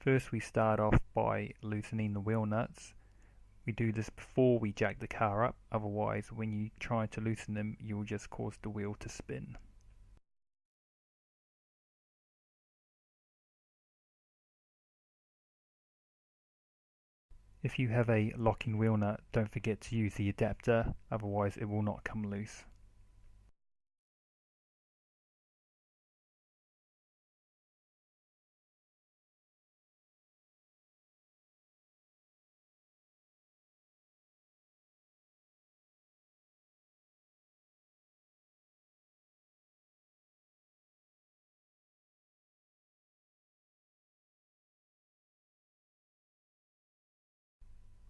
First we start off by loosening the wheel nuts. We do this before we jack the car up, otherwise when you try to loosen them you will just cause the wheel to spin. If you have a locking wheel nut, don't forget to use the adapter, otherwise it will not come loose.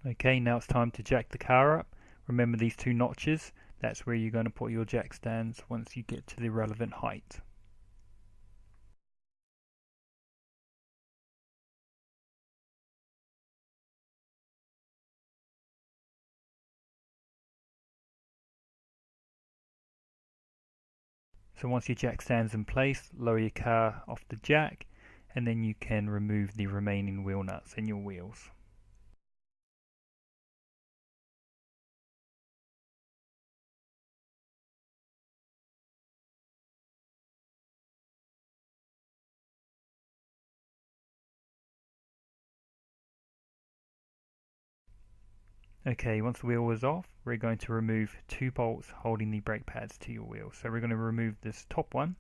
Okay, now it's time to jack the car up. Remember these two notches, that's where you're going to put your jack stands once you get to the relevant height. So once your jack stands in place, lower your car off the jack and then you can remove the remaining wheel nuts in your wheels. Okay, once the wheel is off, we're going to remove two bolts holding the brake pads to your wheel. So we're going to remove this top one,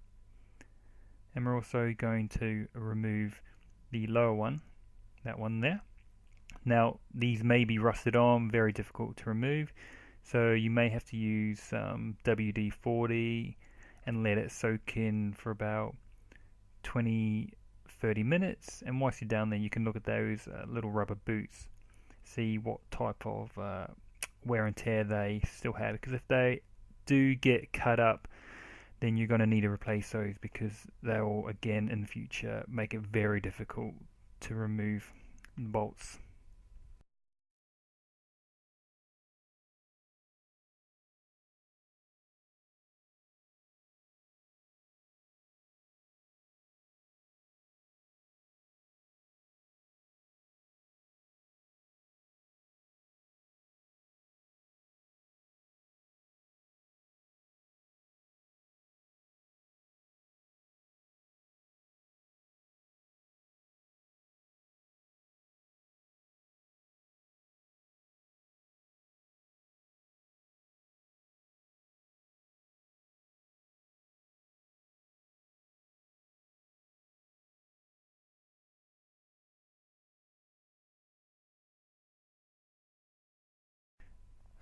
and we're also going to remove the lower one, that one there. Now, these may be rusted on, very difficult to remove, so you may have to use WD-40 and let it soak in for about 20-30 minutes, and once you're down there you can look at those little rubber boots, see what type of wear and tear they still have, because if they do get cut up then you're going to need to replace those, because they'll again in the future make it very difficult to remove the bolts.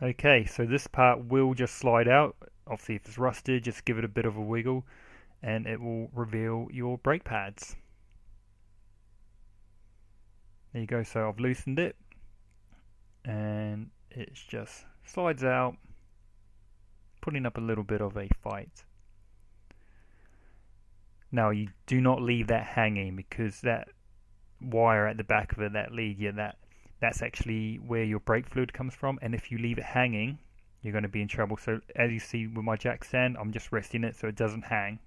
Okay, so this part will just slide out. Obviously if it's rusted, just give it a bit of a wiggle and it will reveal your brake pads. There you go, so I've loosened it and it just slides out, putting up a little bit of a fight. Now you do not leave that hanging, because that wire at the back of it, that lead, that's actually where your brake fluid comes from, and if you leave it hanging you're going to be in trouble. So as you see with my jack stand, I'm just resting it so it doesn't hang.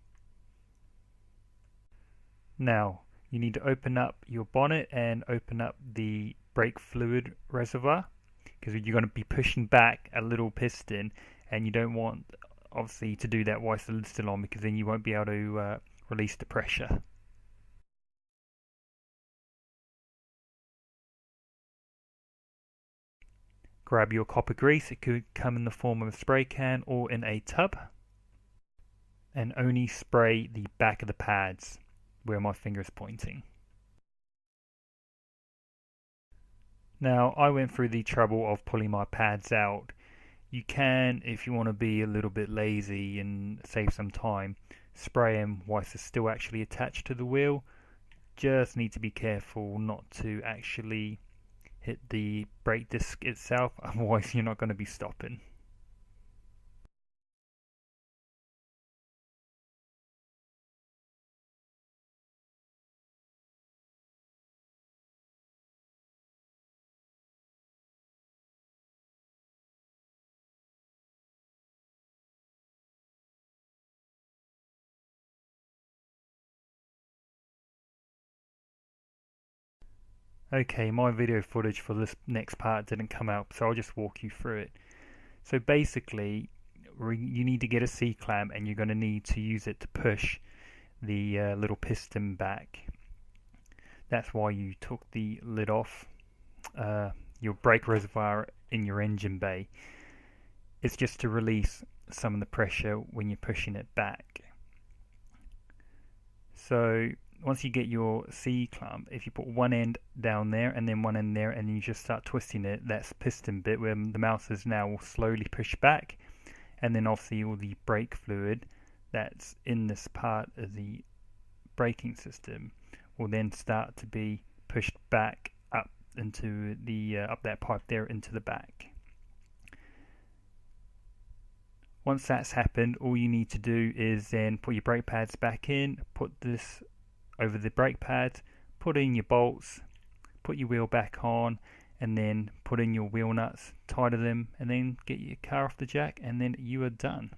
Now you need to open up your bonnet and open up the brake fluid reservoir, because you're going to be pushing back a little piston and you don't want obviously to do that whilst the lid's still on, because then you won't be able to release the pressure. Grab your copper grease, it could come in the form of a spray can or in a tub, and only spray the back of the pads where my finger is pointing. Now I went through the trouble of pulling my pads out. You can, if you want to be a little bit lazy and save some time, spray them whilst it's still actually attached to the wheel. Just need to be careful not to actually hit the brake disc itself, otherwise you're not going to be stopping. Okay, my video footage for this next part didn't come out, so I'll just walk you through it. So basically, you need to get a C-clamp and you're going to need to use it to push the little piston back. That's why you took the lid off your brake reservoir in your engine bay. It's just to release some of the pressure when you're pushing it back. So once you get your C-clamp, if you put one end down there and then one end there and then you just start twisting it, that's piston bit where the mouse is now will slowly push back, and then obviously all the brake fluid that's in this part of the braking system will then start to be pushed back up into the up that pipe there into the back. Once that's happened, all you need to do is then put your brake pads back in, put this over the brake pads, put in your bolts, put your wheel back on, and then put in your wheel nuts, tighten them, and then get your car off the jack, and then you are done.